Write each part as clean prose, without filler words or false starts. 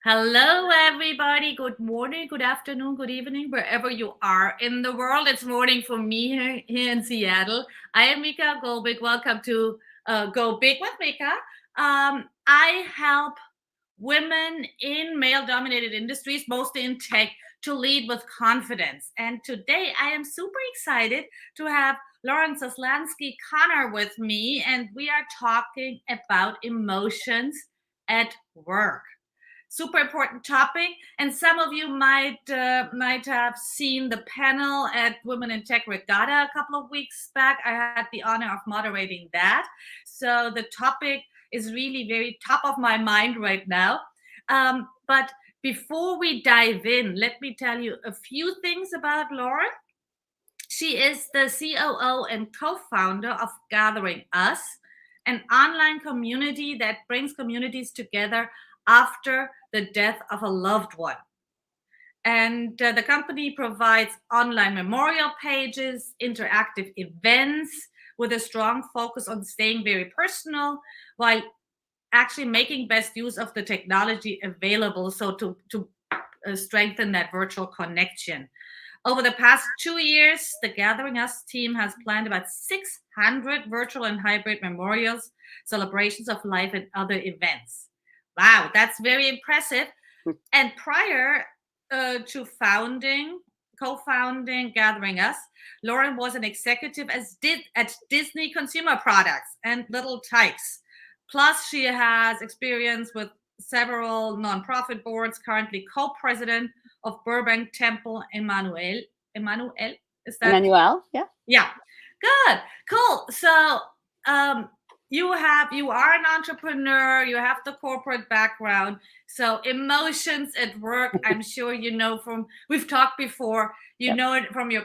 Hello, everybody. Good morning, good afternoon, good evening, wherever you are in the world. It's morning for me here in Seattle. I am Mika Go Big. Welcome to Go Big with Mika. I help women in male dominated industries, mostly in tech, to lead with confidence. And today I am super excited to have Lauren Zaslansky Conner with me, and we are talking about emotions at work. Super important topic, and some of you might have seen the panel at Women in Tech Regatta a couple of weeks back. I had the honor of moderating that, so the topic is really very top of my mind right now. But before we dive in, let me tell you a few things about Lauren. She is the COO and co-founder of GatheringUs, an online community that brings communities together after the death of a loved one. And the company provides online memorial pages, interactive events with a strong focus on staying very personal while actually making best use of the technology available, so to strengthen that virtual connection. Over the past 2 years, the GatheringUs team has planned about 600 virtual and hybrid memorials, celebrations of life, and other events. Wow, that's very impressive. And prior to co-founding GatheringUs, Lauren was an executive at Disney Consumer Products and Little Tikes. Plus, she has experience with several nonprofit boards, currently co-president of Burbank Temple Emmanuel. Emmanuel, is that? Emmanuel, yeah. Yeah. Good. Cool. So you are an entrepreneur, you have the corporate background. So emotions at work, I'm sure you know from we've talked before, you Yep. know it from you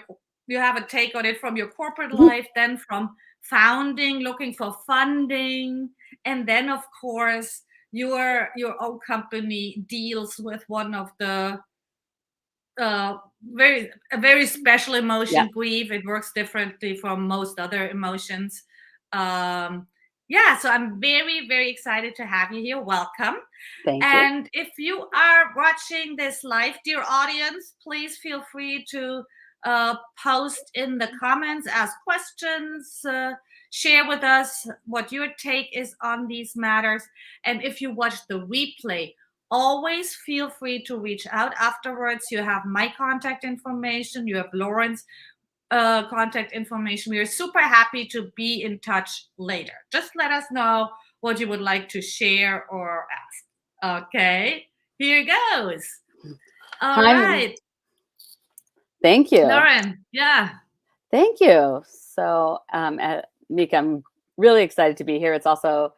have a take on it from your corporate life, then from founding, looking for funding, and then of course your own company deals with one of the uh a very special Yeah. emotion, grief. It works differently from most other emotions. Yeah, so I'm very, very excited to have you here. Welcome. Thank you. And if you are watching this live, dear audience, please feel free to post in the comments, ask questions, share with us what your take is on these matters. And if you watch the replay, always feel free to reach out afterwards. You have my contact information, you have Lauren's contact information. We are super happy to be in touch later. Just let us know what you would like to share or ask. Okay, here goes. All I'm. right, Thank you. Lauren. Yeah. Thank you. So, Mika, I'm really excited to be here. It's also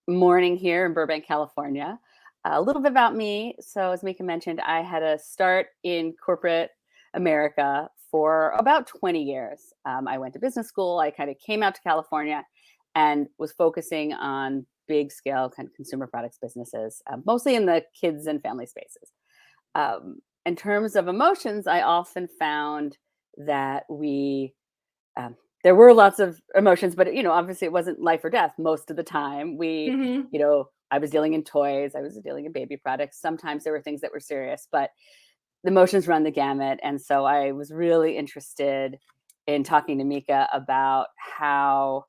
morning here in Burbank, California. A little bit about me. So, as Mika mentioned, I had a start in corporate America for about 20 years. I went to business school. I kind of came out to California and was focusing on big scale kind of consumer products businesses, mostly in the kids and family spaces. In terms of emotions, I often found that um, there were lots of emotions, but obviously it wasn't life or death most of the time. Mm-hmm. I was dealing in toys, I was dealing in baby products. Sometimes there were things that were serious, but the emotions run the gamut. And so I was really interested in talking to Mika about how,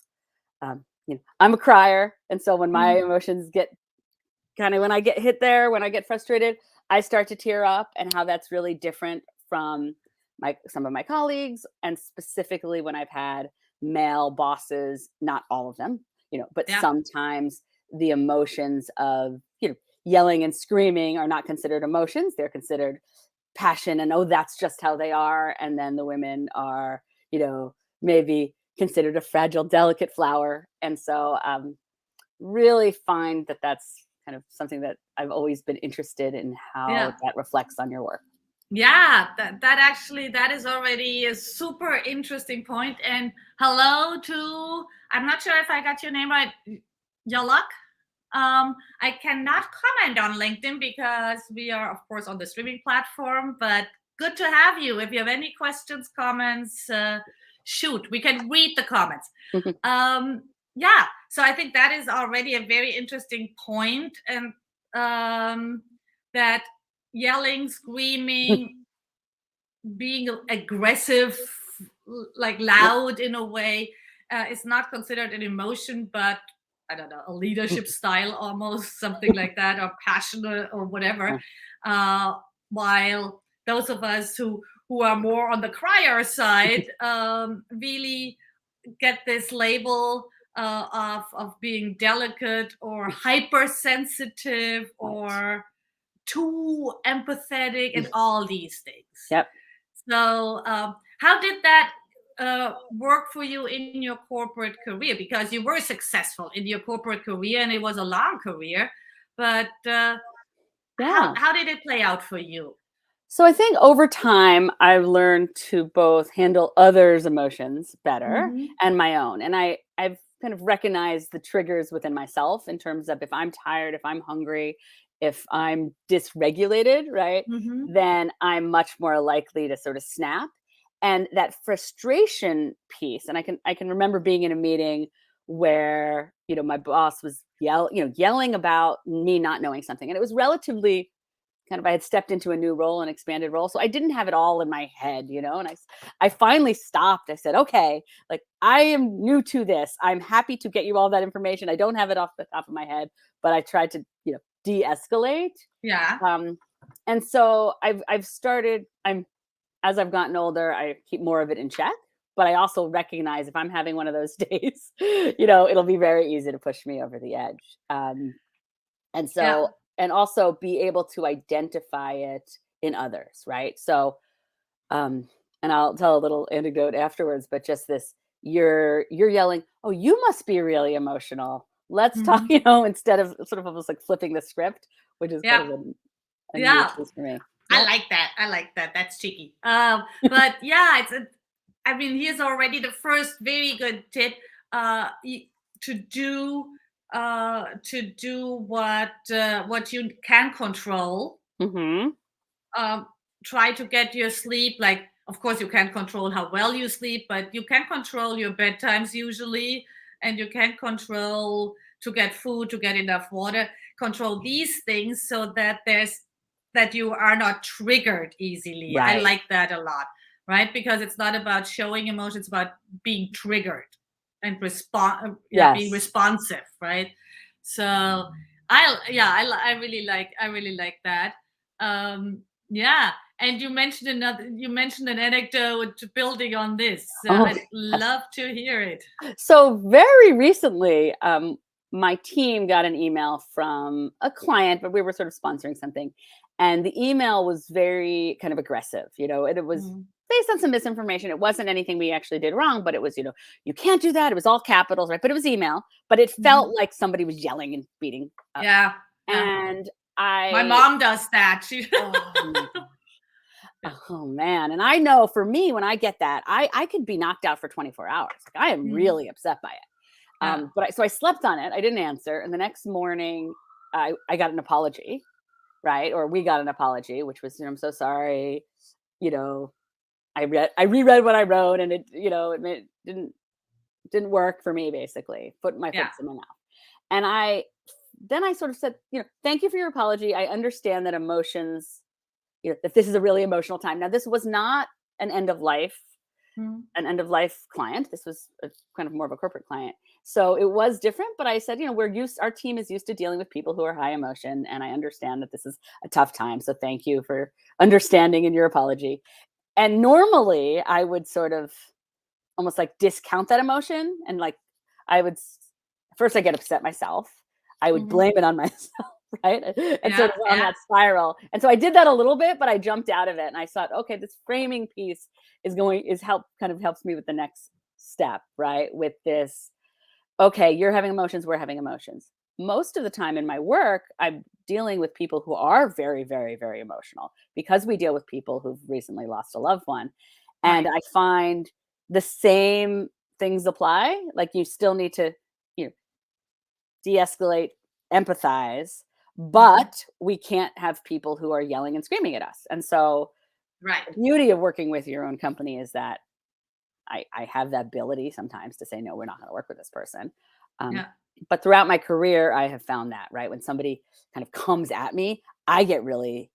I'm a crier. And so when my emotions get when I get hit there, when I get frustrated, I start to tear up, and how that's really different from some of my colleagues, and specifically when I've had male bosses, not all of them, but Yeah. sometimes the emotions of, yelling and screaming are not considered emotions. They're considered passion, and, oh, that's just how they are. And then the women are, maybe considered a fragile, delicate flower. And so really find that that's kind of something that I've always been interested in, how Yeah. that reflects on your work. Yeah, that is already a super interesting point. And hello to, I'm not sure if I got your name right, Yalak. I cannot comment on LinkedIn because we are, of course, on the streaming platform, but good to have you. If you have any questions, comments, shoot, we can read the comments. Yeah, so I think that is already a very interesting point. And that yelling, screaming, being aggressive, like loud in a way, is not considered an emotion, but I don't know, a leadership style, almost something like that, or passionate or whatever. Uh, while those of us who are more on the crier side really get this label of being delicate or hypersensitive or too empathetic and all these things. Yep. So, how did that work for you in your corporate career? Because you were successful in your corporate career, and it was a long career. But Yeah. how did it play out for you? So I think over time, I've learned to both handle others' emotions better Hmm. and my own. And I've kind of recognized the triggers within myself in terms of if I'm tired, if I'm hungry, if I'm dysregulated, right, Hmm. then I'm much more likely to sort of snap. And that frustration piece, and I can remember being in a meeting where, my boss was yelling about me not knowing something. And it was relatively kind of, I had stepped into a new role, an expanded role, so I didn't have it all in my head, and I finally stopped. I said, okay, like, I am new to this. I'm happy to get you all that information. I don't have it off the top of my head, but I tried to, de-escalate. Yeah. Um, and so I've started, as I've gotten older, I keep more of it in check. But I also recognize if I'm having one of those days, it'll be very easy to push me over the edge. And Yeah. so, and also be able to identify it in others, right? So, um, and I'll tell a little anecdote afterwards, but just this, you're yelling, oh, you must be really emotional. Let's talk, Hmm. instead of sort of almost like flipping the script, which is kind Yeah. of a new Yeah. piece for me. I Yep. like that. I like that. That's cheeky. But yeah, I mean, here's already the first very good tip. To do what you can control. Mm-hmm. um, Try to get your sleep. Like, of course, you can't control how well you sleep, but you can control your bedtimes usually, and you can control to get food, to get enough water. Control these things so that you are not triggered easily. I Right. like that a lot, right? Because it's not about showing emotions, it's about being triggered and yeah, being Yes. responsive, right? So I really like that. Yeah, and you mentioned an anecdote building on this. Oh, I'd yes. love to hear it. So very recently, my team got an email from a client, but we were sort of sponsoring something, and the email was very kind of aggressive, and it was Mhm. based on some misinformation. It wasn't anything we actually did wrong, but it was, you can't do that. It was all capitals, right? But it was email, but it Mhm. felt like somebody was yelling and beating up. Yeah, yeah. And My I, mom does that. She oh my Yeah. Oh man, and I know for me when I get that, I could be knocked out for 24 hours. Like, I am Mhm. really upset by it. Yeah. So I slept on it. I didn't answer, and the next morning, I got an apology, right? Or we got an apology, which was, I'm so sorry. You know, I reread what I wrote, and it didn't work for me. Basically, my Yeah. foot's in my mouth, and then I sort of said, thank you for your apology. I understand that emotions, that this is a really emotional time. Now, this was not an end of life Mhm. client. This was a kind of more of a corporate client. So it was different, but I said, our team is used to dealing with people who are high emotion, and I understand that this is a tough time. So thank you for understanding in your apology. And normally I would sort of almost like discount that emotion, and like I would first I get upset myself. I would Mhm. blame it on myself, right? And sort Yeah, of on yeah. that spiral. And so I did that a little bit, but I jumped out of it, and I thought, okay, this framing piece helps me with the next step, right? With this, okay, you're having emotions, we're having emotions. Most of the time in my work, I'm dealing with people who are very, very, very emotional because we deal with people who've recently lost a loved one. And Right. I find the same things apply. Like, you still need to, you know, de-escalate, empathize, Mhm. but we can't have people who are yelling and screaming at us. And so Right. the beauty of working with your own company is that I have that ability sometimes to say, no, we're not going to work with this person. Um, Yeah. but throughout my career, I have found that, right, when somebody kind of comes at me, I get really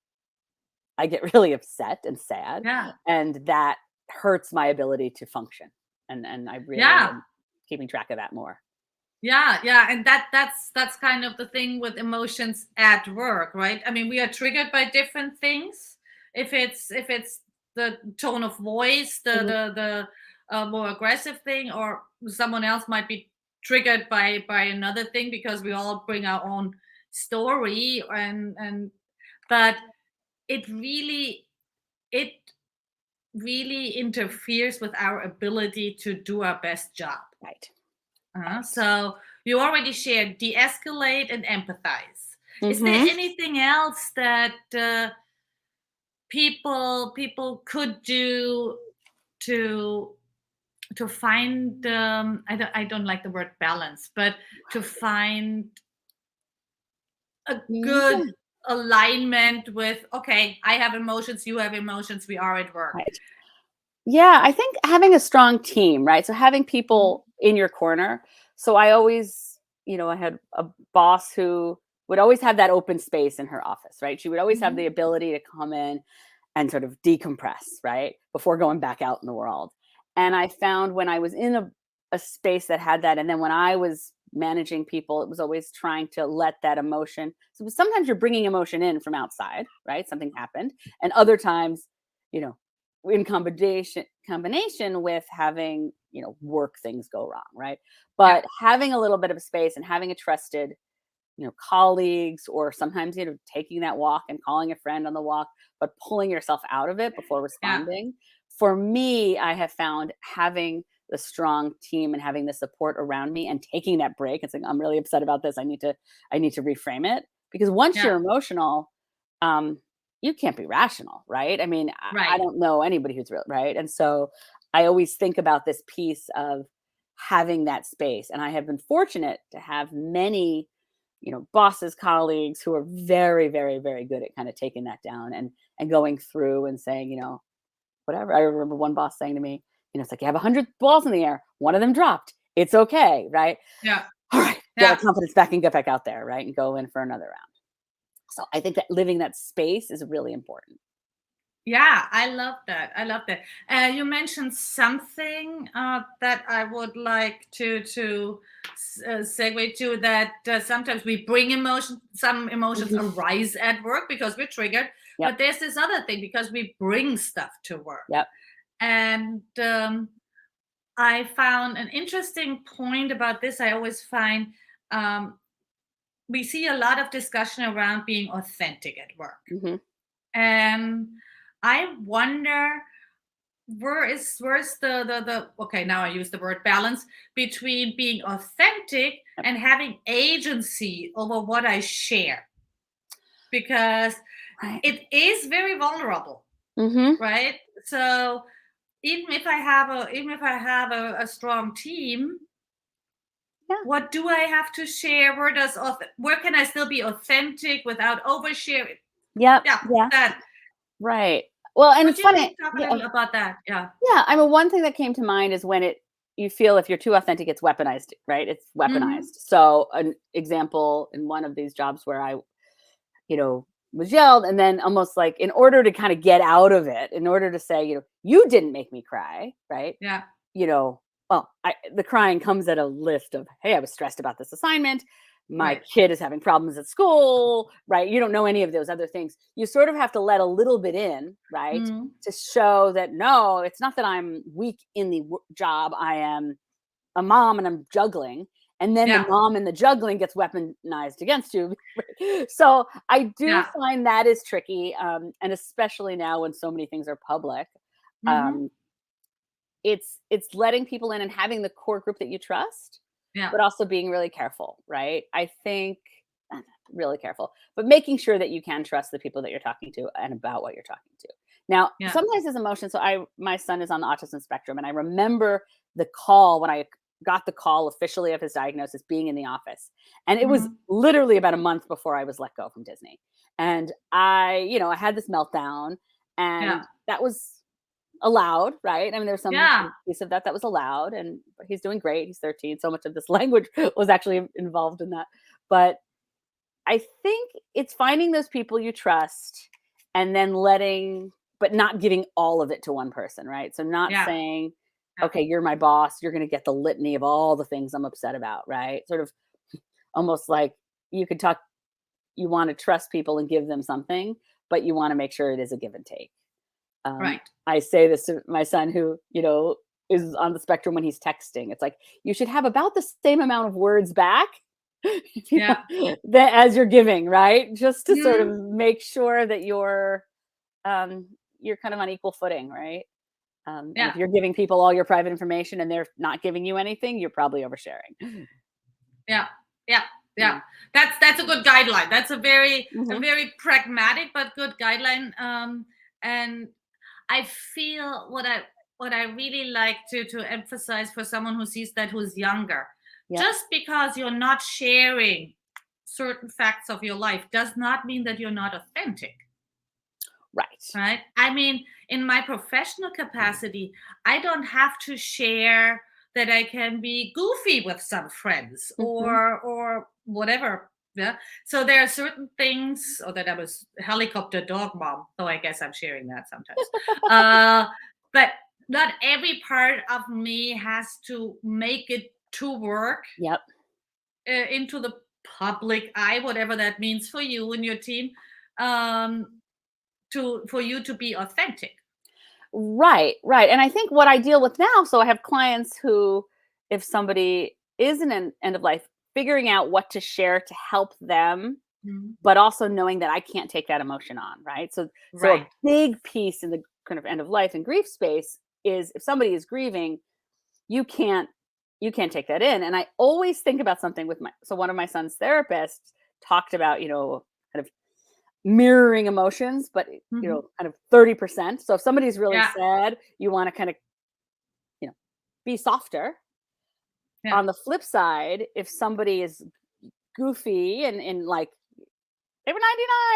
upset and sad, Yeah. and that hurts my ability to function. And I really Yeah. am keeping track of that more. Yeah, and that's kind of the thing with emotions at work, right? I mean, we are triggered by different things. If it's the tone of voice, Mhm. the more aggressive thing, or someone else might be triggered by another thing, because we all bring our own story. And but it really it really interferes with our ability to do our best job. Right. Right. So you already shared de-escalate and empathize. Is there Mhm. anything else that people could do to find, I don't like the word balance, but to find a good Yeah. alignment with, okay, I have emotions, you have emotions, we are at work. Right. Yeah, I think having a strong team, right? So having Mhm. people in your corner. So I always, I had a boss who would always have that open space in her office, right? She would always have Mhm. the ability to come in and sort of decompress, right? Before going back out in the world. And I found when I was in a space that had that, and then when I was managing people, it was always trying to let that emotion. So sometimes you're bringing emotion in from outside, right? Something happened. And other times, you know, in combination with having, work things go wrong, right? Yeah, But having a little bit of space and having a trusted, colleagues, or sometimes, taking that walk and calling a friend on the walk, but pulling yourself out of it before yeah, responding. For me, I have found having the strong team and having the support around me and taking that break. It's like, I'm really upset about this. I need to reframe it, because once yeah, you're emotional, um, you can't be rational, right? I mean, I right. don't know anybody who's real, right? And so I always think about this piece of having that space. And I have been fortunate to have many, bosses, colleagues who are very, very, very good at kind of taking that down and going through and saying, whatever. I remember one boss saying to me, it's like, you have 100 balls in the air, one of them dropped. It's okay, right? Yeah, All right, get our yeah. confidence back and get back out there, right? And go in for another round. So I think that living that space is really important. Yeah, I love that. I love that. You mentioned something that I would like to segue to, that sometimes we bring emotion, some emotions Mhm. arise at work because we're triggered, Yep. but there's this other thing because we bring stuff to work. Yep. And I found an interesting point about this. I always find um, we see a lot of discussion around being authentic at work. Hmm. And I wonder, where's the okay, now I use the word balance between being authentic Yep. and having agency over what I share, because Right. it is very vulnerable, Hmm. right? So even if I have a strong team, Yeah. what do I have to share? Where can I still be authentic without oversharing? Yep. Yeah, Yeah. that. Right. Well, and Could it's you funny. talk a Yeah. little about that? Yeah. Yeah. I mean, one thing that came to mind is when you feel if you're too authentic, it's weaponized, right? It's Hmm. weaponized. So an example in one of these jobs where I, was yelled, and then almost like in order to kind of get out of it, in order to say, you didn't make me cry, right? Yeah. Well, the crying comes at a list of, hey, I was stressed about this assignment. My Right. kid is having problems at school, right? You don't know any of those other things. You sort of have to let a little bit in, right? Mhm. To show that, no, it's not that I'm weak in the job. I am a mom and I'm juggling. And then the Yeah. mom and the juggling gets weaponized against you. So I do Yeah. find that is tricky. And especially now when so many things are public. Mhm. Um, it's letting people in and having the core group that you trust, Yeah. but also being really careful, right? I think really careful, but making sure that you can trust the people that you're talking to and about what you're talking to. Now, Yeah. sometimes it's emotion. So my son is on the autism spectrum, and I remember the call when I got the call officially of his diagnosis being in the office. And it was Mhm. literally about a month before I was let go from Disney. And I had this meltdown, and Yeah. that was allowed, right? I mean, there's some Yeah. piece of that was allowed, and he's doing great. He's 13. So much of this language was actually involved in that. But I think it's finding those people you trust and then but not giving all of it to one person, right? So not saying, okay, you're my boss, you're going to get the litany of all the things I'm upset about, right? Sort of almost like you want to trust people and give them something, but you want to make sure it is a give and take. Right. I say this to my son who, is on the spectrum when he's texting. It's like, you should have about the same amount of words back as you're giving, right? Just to sort of make sure that you're kind of on equal footing, right? And if you're giving people all your private information and they're not giving you anything, you're probably oversharing. Yeah. That's a good guideline. That's a very pragmatic but good guideline. And I feel what I really like to emphasize for someone who sees that, who's younger, just because you're not sharing certain facts of your life does not mean that you're not authentic. Right. I mean, in my professional capacity, I don't have to share that I can be goofy with some friends or whatever. Yeah. So there are certain things, or that I was helicopter dog mom, though I guess I'm sharing that sometimes. But not every part of me has to make it to work into the public eye, whatever that means for you and your team, for you to be authentic. Right. And I think what I deal with now, so I have clients who, if somebody is in an end of life, figuring out what to share to help them, but also knowing that I can't take that emotion on, right? So a big piece in the kind of end of life and grief space is, if somebody is grieving, you can't take that in. And I always think about something with one of my son's therapists talked about, kind of mirroring emotions, but kind of 30%. So if somebody's really sad, you want to kind of, be softer. On the flip side, if somebody is goofy and like, they were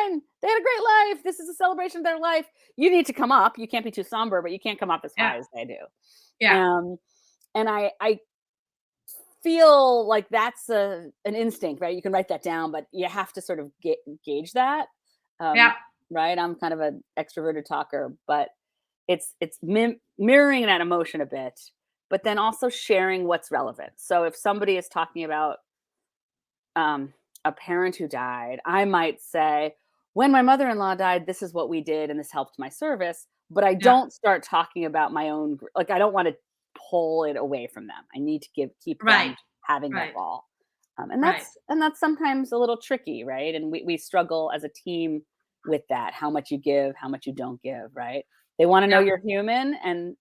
99, they had a great life, this is a celebration of their life, you need to come up. You can't be too somber, but you can't come up as high as they do. And I feel like that's an instinct, right? You can write that down, but you have to sort of gauge that. Right. I'm kind of an extroverted talker, but it's mirroring that emotion a bit, but then also sharing what's relevant. So if somebody is talking about a parent who died, I might say, when my mother-in-law died, this is what we did, and this helped my service. But I don't start talking about my own, like, I don't want to pull it away from them. I need to keep them having that ball. And that's sometimes a little tricky, right? And we struggle as a team with that, how much you give, how much you don't give, right? They want to know you're human,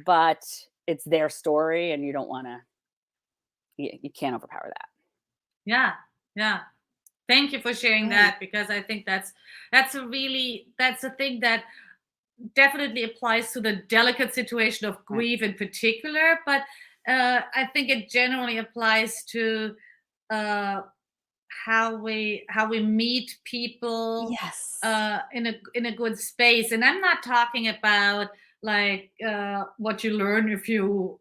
but it's their story, and you don't want to, you can't overpower that. Yeah. Thank you for sharing that, because I think that's a thing that definitely applies to the delicate situation of grief in particular, but I think it generally applies to how we meet people in a good space. And I'm not talking about like what you learn if you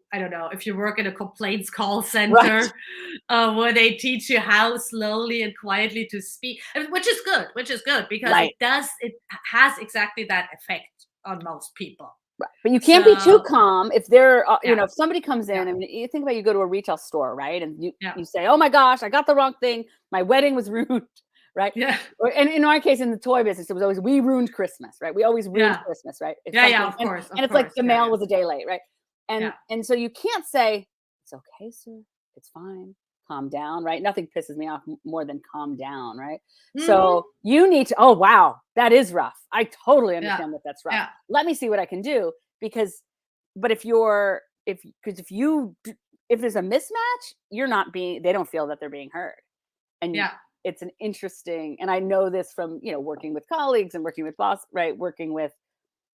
work in a complaints call center, where they teach you how slowly and quietly to speak, which is good because it has exactly that effect on most people. Right. But you can't be too calm if they're, if somebody comes in, I mean, you think about, you go to a retail store, right? And you say, oh my gosh, I got the wrong thing. My wedding was ruined, right? Yeah. And in our case, in the toy business, it was always, we ruined Christmas, right? We always ruined Christmas, right? Of course. And it's like the mail was a day late, right? And so you can't say, it's okay, sir. It's fine. Calm down, right? Nothing pisses me off more than calm down, right? So you need to, oh, wow, that is rough. I totally understand that that's rough. Yeah. Let me see what I can do, but if there's a mismatch, they don't feel that they're being heard. And it's an interesting, and I know this from, working with colleagues and working with boss, right? Working with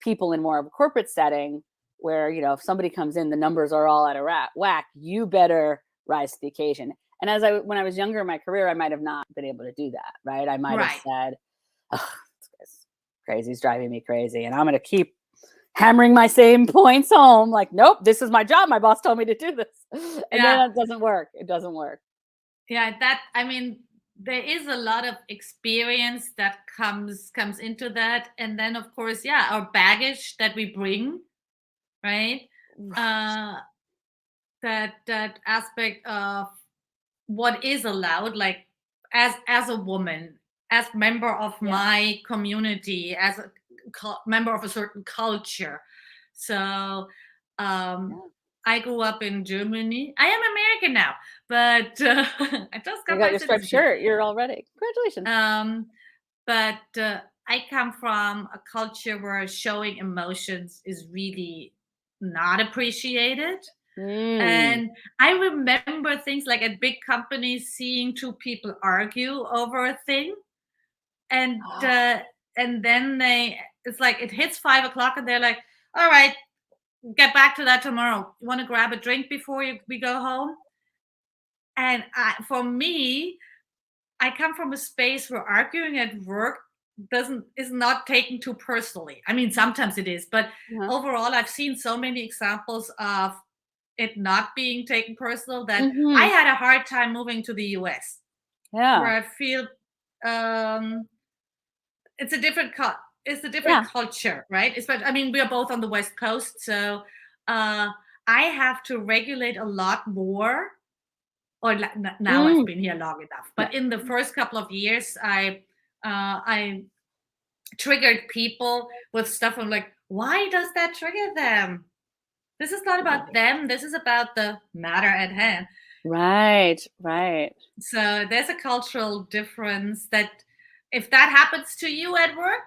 people in more of a corporate setting where, if somebody comes in, the numbers are all out of whack, you better rise to the occasion. And when I was younger in my career, I might have not been able to do that, right? I might have said, oh, this guy's crazy, he's driving me crazy, and I'm going to keep hammering my same points home. Like, nope, this is my job. My boss told me to do this. And then it doesn't work. It doesn't work. Yeah, there is a lot of experience that comes into that, and then of course, yeah, our baggage that we bring, right? Right. uh that aspect of what is allowed, like as a woman, as member of Yeah. my community, as a member of a certain culture. So um Yeah. I grew up in Germany. I am American now, but I just You got got my your striped citizenship. shirt. You're all ready. Congratulations. um but I come from a culture where showing emotions is really not appreciated. Mm. And I remember things like at big companies, seeing two people argue over a thing, and then it's like it hits 5 o'clock, and they're like, "All right, get back to that tomorrow. You want to grab a drink before we go home?" And for me, I come from a space where arguing at work doesn't is not taken too personally. I mean, sometimes it is, but Uh-huh. overall, I've seen so many examples of it not being taken personal that I Hmm. had a hard time moving to the US, where Yeah. I feel um, it's a different it's a different Yeah. culture, right? Especially, I mean, we are both on the West Coast, so uh, I have to regulate a lot more. Or now I've Mm. been here long enough, Yeah. but in the first couple of years, I triggered people with stuff. I'm like, why does that trigger them? This is not about Right. them. This is about the matter at hand. Right. Right. So there's a cultural difference that if that happens to you at work,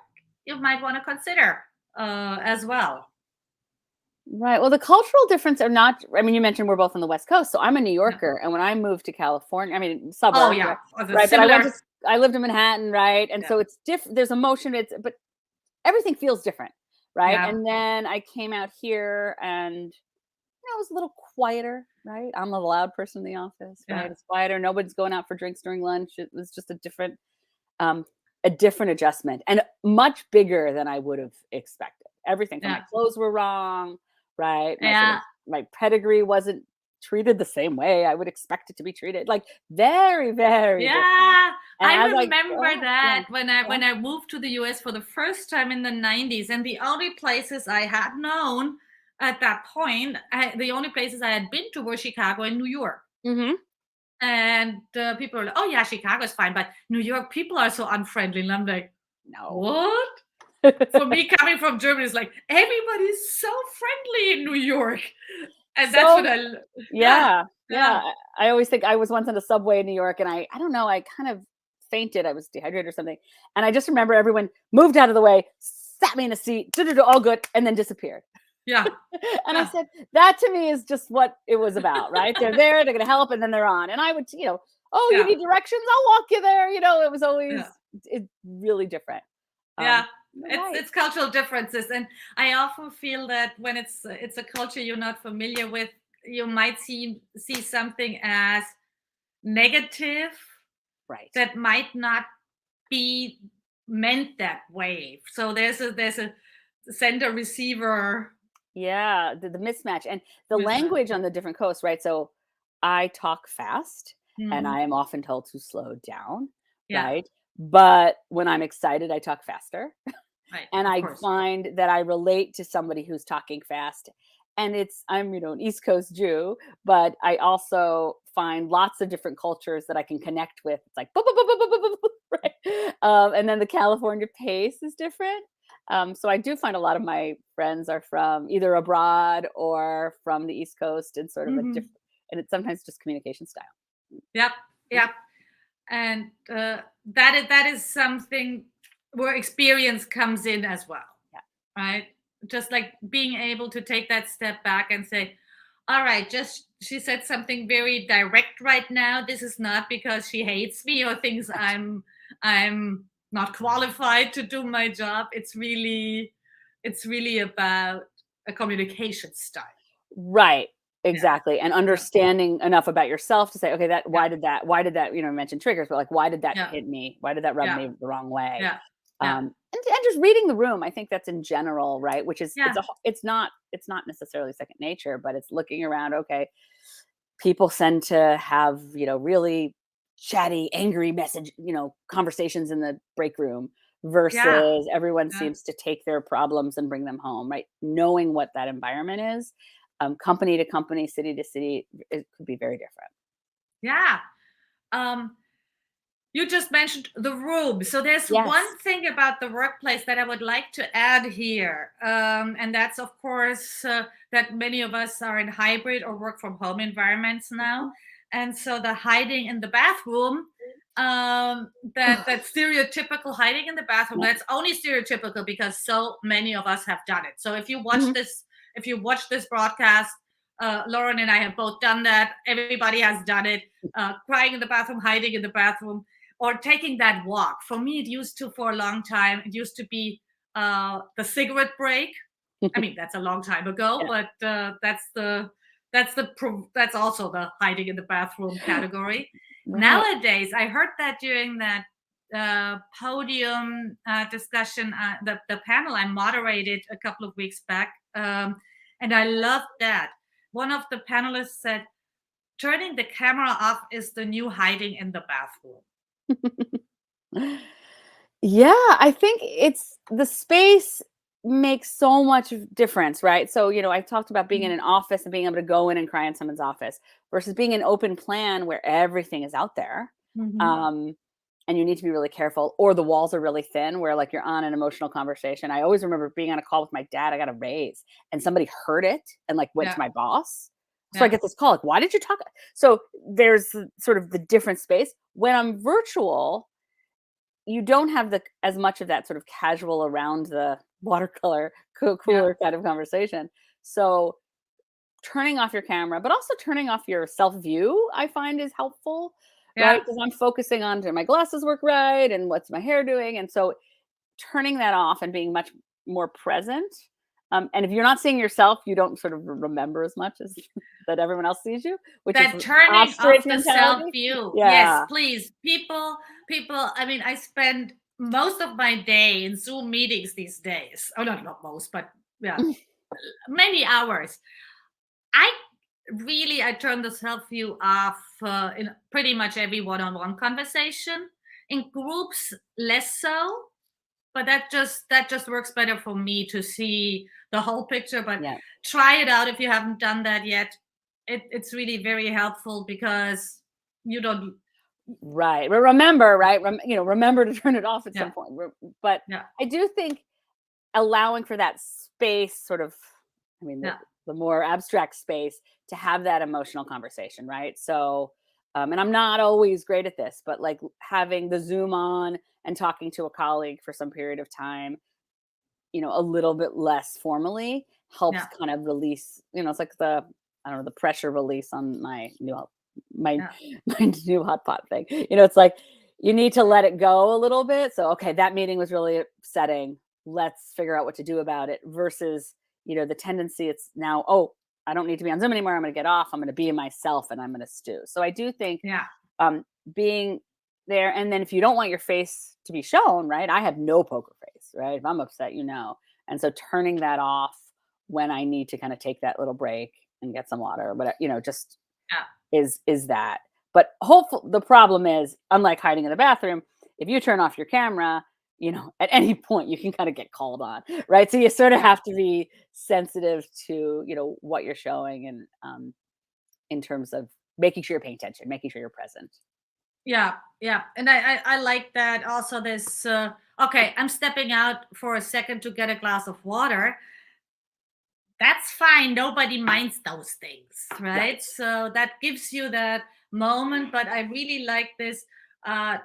you might want to consider as well. Right. Well, the cultural difference are not, I mean, you mentioned we're both on the West Coast. So I'm a New Yeah. Yorker. And when I moved to California, I mean, Oh suburbs, yeah, right? the Right. But similar. I lived in Manhattan, right? And Yeah, so it's different. There's emotion. But everything feels different. Right. yeah, And then I came out here and it was a little quieter, right? I'm the loud person in the office, yeah, right? It's quieter. Nobody's going out for drinks during lunch. It was just um, a different adjustment and much bigger than I would have expected. Everything from my yeah, clothes were wrong, right? yeah. My pedigree wasn't treated the same way I would expect it to be treated. Like very, very different. Yeah, And I as I remember yeah, that when I yeah. moved to the US for the first time in the 90s, and the only places I had known at that point, the only places I had been to were Chicago and New York. Hmm. And people are like, "Oh yeah, Chicago's fine, but New York people are so unfriendly." And I'm like, No. "What?" For me, coming from Germany, is like everybody's so friendly in New York, and that's what So yeah, yeah, yeah, yeah. I always think I was once on a subway in New York and I don't know, I kind of fainted. I was dehydrated or something. And I just remember everyone moved out of the way, sat me in a seat, all good, and then disappeared. yeah, And I yeah, said, that to me is just what it was about, right? They're there, they're gonna help, and then they're on. And I would, oh, you yeah, need directions? I'll walk you there. It was yeah. always really different. Yeah, You're it's right. it's cultural differences, and I often feel that when it's a culture you're not familiar with, you might see something as negative Right. that might not be meant that way. So there's a sender receiver Yeah, the mismatch and the mismatch. language on the different coasts, right? So I talk fast and Mhm. I am often told to slow down, Yeah, right? But when I'm excited, I talk faster. right, And of I course. find that I relate to somebody who's talking fast. And I'm, an East Coast Jew, but I also find lots of different cultures that I can connect with. It's like, boop, boop, boop, boop, boop, boop, boop, right? And then the California pace is different. So I do find a lot of my friends are from either abroad or from the East Coast and sort of a Mhm. different, and it's sometimes just communication style. Yep, Yeah. yep. And that is something where experience comes in as well, Yeah. right? Just like being able to take that step back and say, all right, just she said something very direct right now. This is not because she hates me or thinks Right. I'm not qualified to do my job. It's really about a communication style. Right. Yeah, Exactly. And yeah, understanding enough about yourself to say, okay, yeah, why did that, mention triggers, but like, why did that yeah, hit me? Why did that rub yeah, me the wrong way? yeah, yeah, And just reading the room, I think that's in general, right? Which is, yeah, it's not necessarily second nature, but it's looking around. Okay. People tend to have, really chatty, angry message, conversations in the break room Yeah. versus everyone Yeah. seems to take their problems and bring them home, right? Knowing what that environment is, company to company, city to city, it could be very different. Yeah. Um, you just mentioned the room. So there's one Yes. thing about the workplace that I would like to add here. And that's, of course, that many of us are in hybrid or work from home environments now. And so the hiding in the bathroom, that stereotypical hiding in the bathroom, Yeah. that's only stereotypical because so many of us have done it. So Mhm. if you watch this broadcast, Lauren and I have both done that. Everybody has done it. Crying in the bathroom, hiding in the bathroom, or taking that walk. For me, it used to, for a long time, it used to be the cigarette break. I mean, that's a long time ago, Yeah. but that's also the hiding in the bathroom category. Right. Nowadays, I heard that during that podium discussion, the panel I moderated a couple of weeks back, and I loved that. One of the panelists said, "Turning the camera off is the new hiding in the bathroom." Yeah, I think it's the space makes so much difference, right? So, I talked about being in Mhm. an office and being able to go in and cry in someone's office versus being an open plan where everything is out there. Mhm. Um, and you need to be really careful, or the walls are really thin where like you're on an emotional conversation. I always remember being on a call with my dad. I got a raise and somebody heard it and like went to Yeah. my boss. So I Yeah. get this call, like, why did you talk? So there's sort of the different space. When I'm virtual, you don't have the as much of that sort of casual around the watercolor Yeah. cooler kind of conversation. So turning off your camera, but also turning off your self view, I find is helpful, right? Yeah. Because I'm focusing on do my glasses work right and what's my hair doing, and so turning that off and being much more present. And if you're not seeing yourself, you don't sort of remember as much as that everyone else sees you, which is That turning ostrich off the self mentality. view. Yes, Yeah. please. People, I mean, I spend most of my day in Zoom meetings these days. Oh, not most, but yeah, many hours. I I turn the self view off in pretty much every one on one conversation. In groups, less so, but that just works better for me to see the whole picture. But Yeah. try it out if you haven't done that yet. It's really very helpful because you don't. Right. But remember, right? Remember to turn it off at some Yeah. point. But Yeah. I do think allowing for that space, sort of, Yeah. the more abstract space to have that emotional conversation, right? So, and I'm not always great at this, but like having the Zoom on and talking to a colleague for some period of time, a little bit less formally helps Yeah. kind of release, it's like I don't know, the pressure release on my Yeah. my new hot pot thing. It's like you need to let it go a little bit. So, okay, that meeting was really upsetting. Let's figure out what to do about it versus, the tendency it's now, oh, I don't need to be on Zoom anymore. I'm going to get off. I'm going to be myself and I'm going to stew. So I do think Yeah. being there, and then if you don't want your face to be shown, right? I have no poker face, right? If I'm upset, and so turning that off when I need to kind of take that little break and get some water, but just Yeah. is that. But hopefully, the problem is, unlike hiding in the bathroom, if you turn off your camera, at any point you can kind of get called on, right? So you sort of Yeah. have to be sensitive to what you're showing, and in terms of making sure you're paying attention, making sure you're present. Yeah. Yeah. And I like that. Also, this. Okay, I'm stepping out for a second to get a glass of water. That's fine. Nobody minds those things, right? Right. So that gives you that moment. But I really like this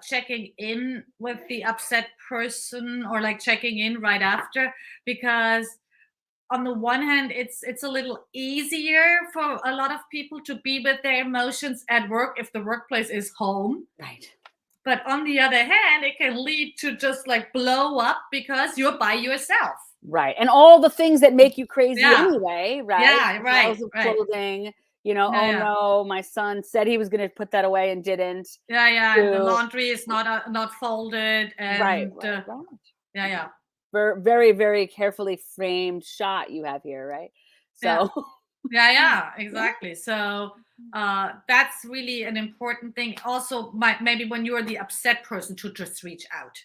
checking in with the upset person, or like checking in right after, because on the one hand, it's a little easier for a lot of people to be with their emotions at work if the workplace is home. Right. But on the other hand, it can lead to just like blow up because you're by yourself. Right, and all the things that make you crazy Yeah. anyway, right? Yeah. Piles Right. of Right. clothing, Yeah. "Oh, Yeah. no, my son said he was gonna put that away and didn't," Yeah, yeah. The to laundry is not folded, right, and right, right. yeah, yeah, Very, very carefully framed shot you have here, right? yeah, So, Yeah, Yeah. exactly. So that's really an important thing. Also, maybe when you're the upset person, to just reach out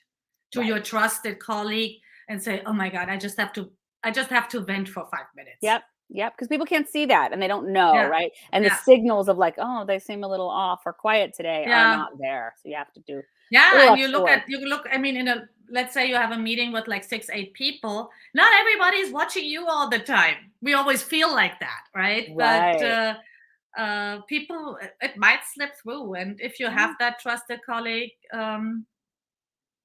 to Right. your trusted colleague and say, "Oh my God, I just have to vent for 5 minutes." Yep. Yep. Because people can't see that and they don't know, Yeah, right? And the yeah, signals of like, oh, they seem a little off or quiet today are yeah. not there. So you have to do a Yeah, little and you extra look work. at I mean, let's say you have a meeting with like 6, 8 people. Not everybody's watching you all the time. We always feel like that, right? But Right. people, it might slip through, and if you have Yeah. that trusted colleague,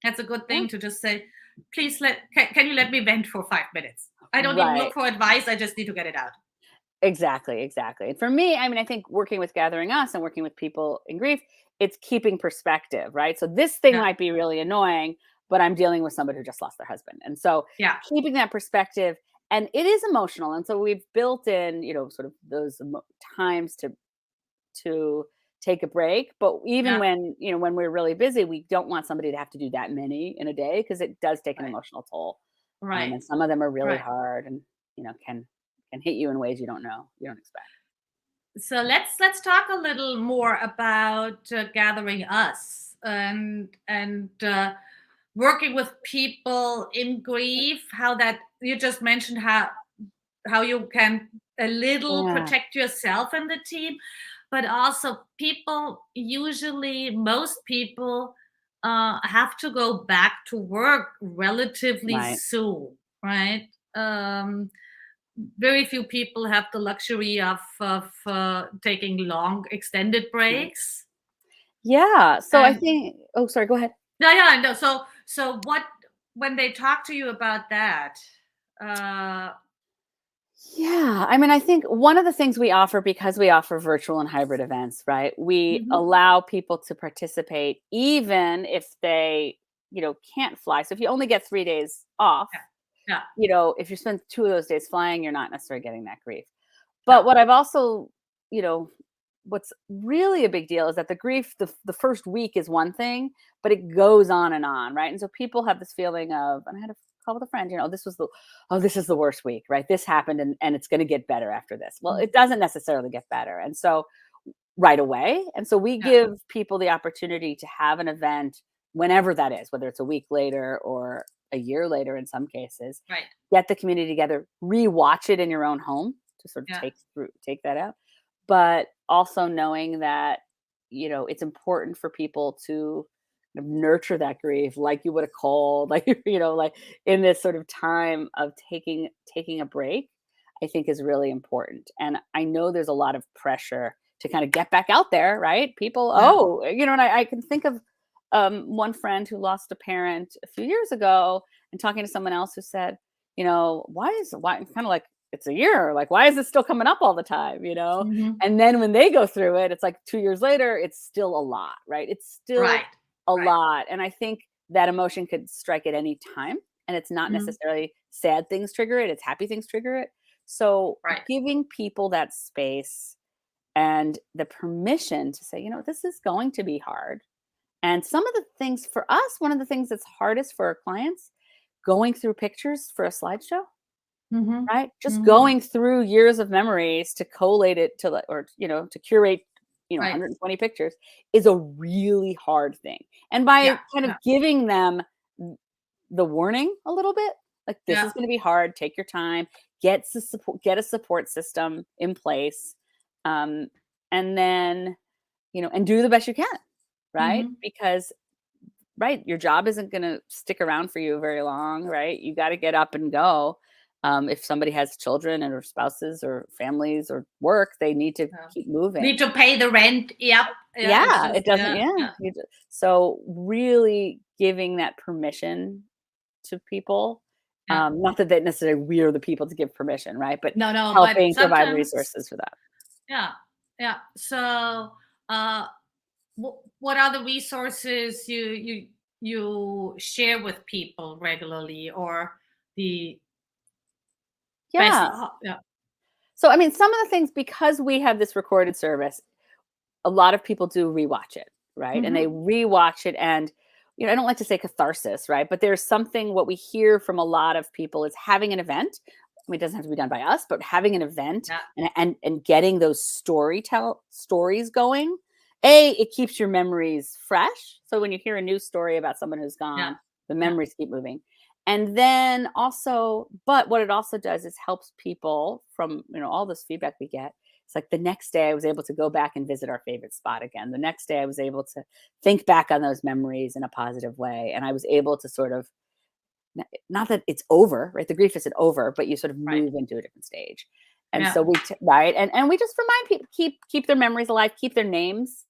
that's a good Yeah. thing to just say, please can you let me vent for 5 minutes? I don't even look Right. for advice. I just need to get it out. Exactly, exactly. And for me, I mean, I think working with Gathering Us and working with people in grief, it's keeping perspective, right? So this thing Yeah, might be really annoying, but I'm dealing with somebody who just lost their husband. And so yeah, keeping that perspective, and it is emotional. And so we've built in, sort of those times to take a break. But even yeah. when we're really busy, we don't want somebody to have to do that many in a day because it does take an Right, emotional toll. right, And some of them are really right. hard and can hit you in ways you don't expect. So let's talk a little more about gathering us and working with people in grief. How that you just mentioned how you can a little Yeah, protect yourself and the team, but also people usually most people have to go back to work relatively right. soon, right? Very few people have the luxury of taking long extended Right. breaks. Yeah, so I And think oh, sorry, go ahead. yeah, yeah, I know. So what when they talk to you about that? Uh, Yeah, I mean, I think one of the things we offer because we offer virtual and hybrid events, right? We mhm, allow people to participate even if they, can't fly. So if you only get 3 days off, yeah, yeah, if you spend 2 of those days flying, you're not necessarily getting that grief. yeah, But what I've also, you know, what's really a big deal is that the grief, the first week is one thing, but it goes on, right? And so people have this feeling of, and I had a call with a friend, this is the worst week, right? This happened and it's going to get better after this. Well, mm, it doesn't necessarily get better. And so right away. And so we yeah, give people the opportunity to have an event whenever that is, whether it's a week later or a year later in some cases, right, get the community together, rewatch it in your own home to sort of yeah, take that out. But also knowing that, it's important for people to kind of nurture that grief like you would have called, like, like in this sort of time of taking a break, I think is really important. And I know there's a lot of pressure to kind of get back out there, right? People, yeah, and I can think of one friend who lost a parent a few years ago and talking to someone else who said, why kind of like it's a year, like why is this still coming up all the time, hmm, and then when they go through it, it's like 2 years later, it's still a lot, right? It's still right, a right, lot. And I think that emotion could strike at any time. And it's not mm, necessarily sad things trigger it, it's happy things trigger it. So right, giving people that space and the permission to say, this is going to be hard. And some of the things for us, one of the things that's hardest for our clients, going through pictures for a slideshow, hmm, right? Just hmm, going through years of memories to collate it or to curate, right, 120 pictures is a really hard thing. And yeah, by kind of yeah, giving them the warning a little bit, like this yeah, is going to be hard, take your time, get a support system in place, um, and then and do the best you can, right? hmm. Because right, your job isn't going to stick around for you very long, right? You got to get up and go. If somebody has children or spouses or families or work, they need to Yeah. keep moving. Need to pay the rent. Yep. Yeah, it's Yeah, just it doesn't. yeah, Yeah, yeah, so really giving that permission to people. yeah. Not that necessarily we're the people to give permission, right? But No, no, but helping provide sometimes resources for that. yeah, yeah. So, uh, what are the resources you share with people regularly, or the best? Yeah. Yeah. So I mean, some of the things because we have this recorded service, a lot of people do rewatch it, right? And they Hmm. rewatch it and I don't like to say catharsis, right? But there's something what we hear from a lot of people is having an event mean, it doesn't have to be done by us, but having an event Yeah. and getting those stories going, it keeps your memories fresh. So when you hear a news story about someone who's Yeah. gone, the Yeah. memories keep moving. And then also, but what it also does is helps people from, all this feedback we get. It's like the next day I was able to go back and visit our favorite spot again. The next day I was able to think back on those memories in a positive way. And I was able to sort of, not that it's over, right? The grief isn't over, but you sort of Right. move into a different stage. And Yeah. so right. And we just remind people, keep their memories alive, keep their names,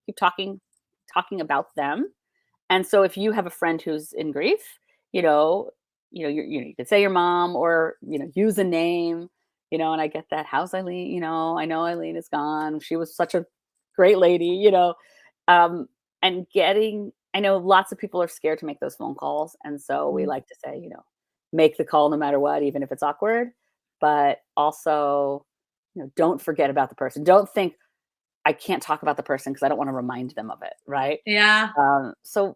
keep talking about them. And so if you have a friend who's in grief, you could say your mom or, use a name, and I get that. How's Eileen? I know Eileen is gone. She was such a great lady, um, and I know lots of people are scared to make those phone calls. And so we like to say, make the call no matter what, even if it's awkward, but also, don't forget about the person. Don't think I can't talk about the person because I don't want to remind them of it. Right. Yeah. So,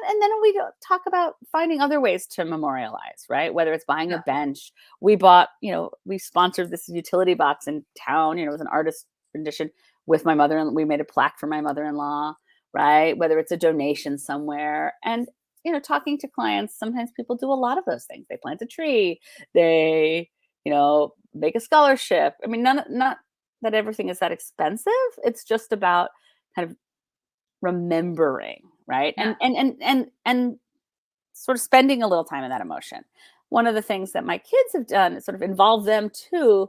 and then we talk about finding other ways to memorialize, right? Whether it's buying a bench. We bought, we sponsored this utility box in town, it was an artist rendition with my mother, and we made a plaque for my mother-in-law, right? Whether it's a donation somewhere. And, talking to clients, sometimes people do a lot of those things. They plant a tree, they, make a scholarship. I mean, not that everything is that expensive. It's just about kind of remembering, right? Yeah. And sort of spending a little time in that emotion. One of the things that my kids have done is sort of involve them too.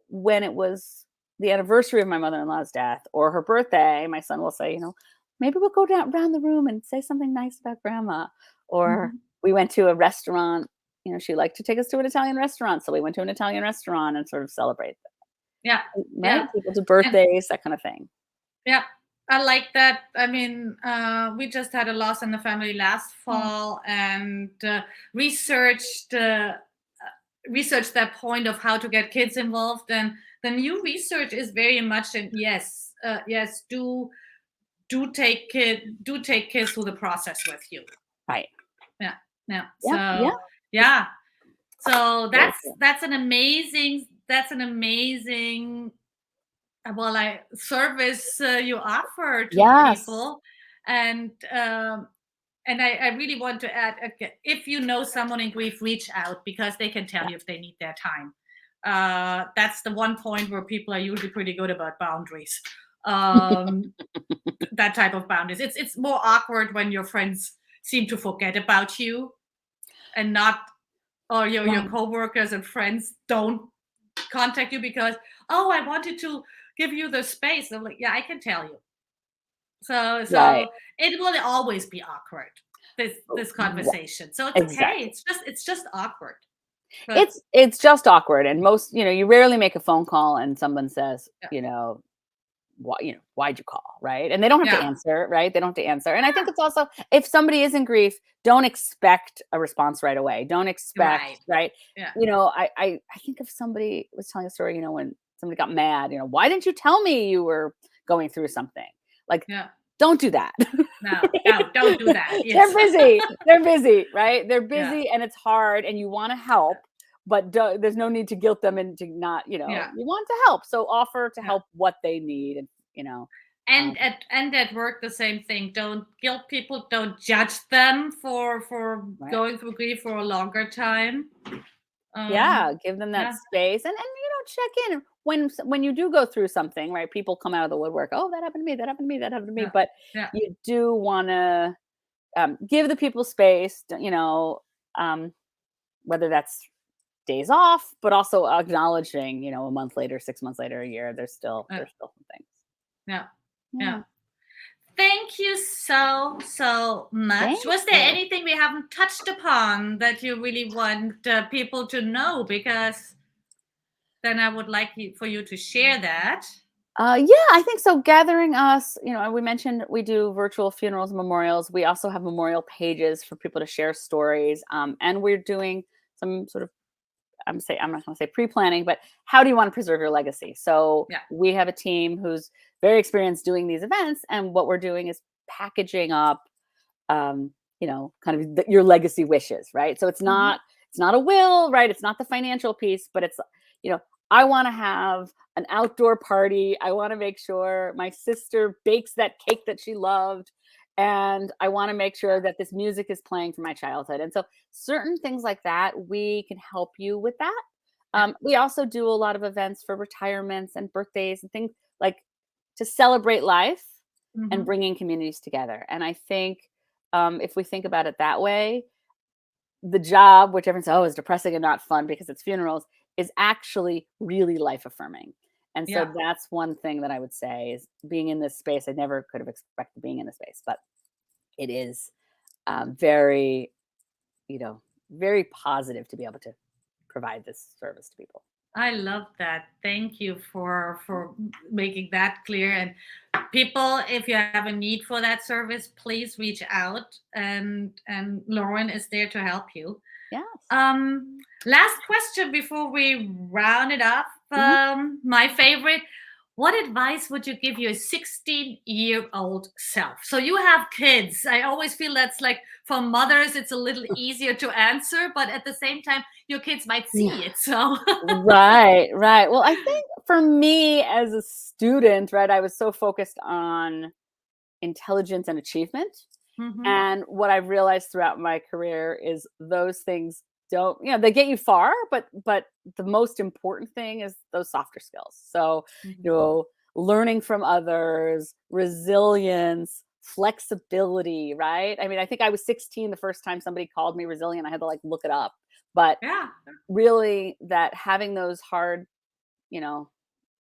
When it was the anniversary of my mother-in-law's death or her birthday, my son will say, maybe we'll go around the room and say something nice about grandma. Or we went to a restaurant, she liked to take us to an Italian restaurant. So we went to an Italian restaurant and sort of celebrate that. Yeah. Right? Yeah. People do birthdays, that kind of thing. Yeah, I like that. I mean, we just had a loss in the family last fall, and researched that point of how to get kids involved. And the new research is very much in yes, do take kids through the process with you. Right. Yeah, yeah. Yeah. So yeah, so Very that's an amazing service you offer to Yes. people. And I really want to add, if you know someone in grief, reach out, because they can tell you if they need their time. That's the one point where people are usually pretty good about boundaries. That type of boundaries. It's more awkward when your friends seem to forget about you, and not, or your coworkers and friends don't contact you because, oh, I wanted to give you the space. I'm like, yeah, I can tell you. So Right. it will always be awkward, this conversation. So it's okay. Exactly. It's just awkward. But It's just awkward. And most, you rarely make a phone call and someone says, why'd you call? Right. And they don't have to answer, right? They don't have to answer. And I think it's also, if somebody is in grief, don't expect a response right away. Don't expect, right? Yeah. I think if somebody was telling a story, when somebody got mad, why didn't you tell me you were going through something? Like, don't do that. No, don't do that. They're busy. They're busy, right? They're busy and it's hard and you want to help, but there's no need to guilt them into not, you want to help. So offer to help what they need. And, and at work, the same thing. Don't guilt people. Don't judge them for going through grief for a longer time. Give them that space and check in when you do go through something, right? People come out of the woodwork. Oh, that happened to me. That happened to me. That happened to me. But you do want to give the people space. Whether that's days off, but also acknowledging, a month later, 6 months later, a year, there's still some things. Yeah. Thank you so much. Thank Was there you. anything we haven't touched upon that you really want people to know? Because then I would like for you to share that. I think so. GatheringUs, we mentioned we do virtual funerals, memorials. We also have memorial pages for people to share stories. And we're doing some sort of, I'm not going to say pre-planning, but how do you want to preserve your legacy? So we have a team who's very experienced doing these events. And what we're doing is packaging up, kind of your legacy wishes, right? So it's not it's not a will, right? It's not the financial piece, but it's, I want to have an outdoor party. I want to make sure my sister bakes that cake that she loved. And I want to make sure that this music is playing from my childhood. And so certain things like that, we can help you with that. We also do a lot of events for retirements and birthdays and things like to celebrate life and bringing communities together. And I think if we think about it that way, the job, which everyone says, oh, is depressing and not fun because it's funerals, is actually really life affirming. And so that's one thing that I would say is being in this space. I never could have expected being in this space, but it is very, very positive to be able to provide this service to people. I love that. Thank you for making that clear. And people, if you have a need for that service, please reach out. And Lauren is there to help you. Yes. Last question before we round it up. My favorite. What advice would you give your 16-year-old self? So you have kids. I always feel that's like for mothers, it's a little easier to answer, but at the same time, your kids might see it. So right. Well, I think for me as a student, right, I was so focused on intelligence and achievement. And what I've realized throughout my career is those things don't, they get you far, but the most important thing is those softer skills. So, learning from others, resilience, flexibility, right? I mean, I think I was 16 the first time somebody called me resilient. I had to look it up. But really that having those hard,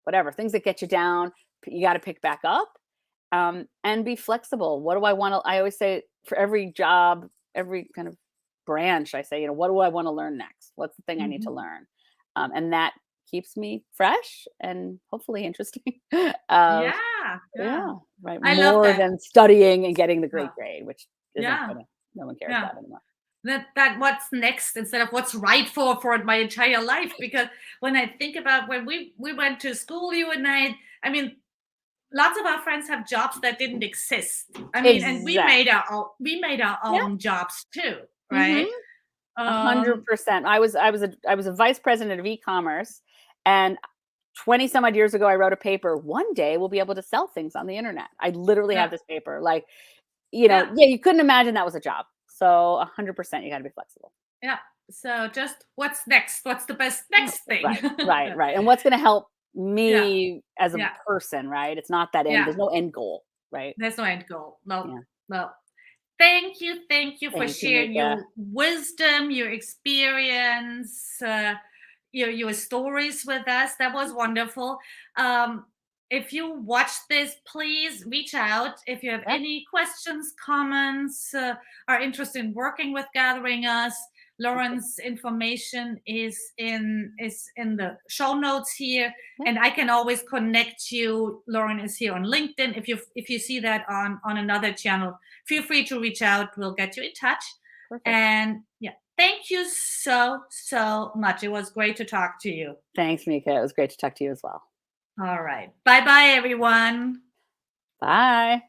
whatever, things that get you down, you got to pick back up. And be flexible. What do I want to, I always say for every job, every kind of branch, I say, what do I want to learn next? What's the thing I need to learn? And that keeps me fresh and hopefully interesting. Right. I love that. Than studying and getting the great grade, which isn't no one cares about anymore. That what's next instead of what's right for my entire life. Because when I think about when we went to school, you and I mean, lots of our friends have jobs that didn't exist. I mean, and we made our own jobs too, right? 100%. I was a vice president of e-commerce, and 20 some odd years ago, I wrote a paper. One day we'll be able to sell things on the internet. I literally have this paper. You couldn't imagine that was a job. So 100%, you got to be flexible. Yeah. So just what's next? What's the best next thing? Right. And what's going to help me as a person, right? It's not that end. There's no end goal, right? There's no end goal. No. Thank you for sharing your wisdom, your experience, your stories with us. That was wonderful. If you watched this, please reach out. If you have any questions, comments, are interested in working with GatheringUs, Lauren's information is in the show notes here, and I can always connect you. Lauren is here on LinkedIn. If you see that on another channel, feel free to reach out. We'll get you in touch. Perfect. And thank you so much. It was great to talk to you. Thanks, Micha. It was great to talk to you as well. All right. Bye-bye, everyone. Bye.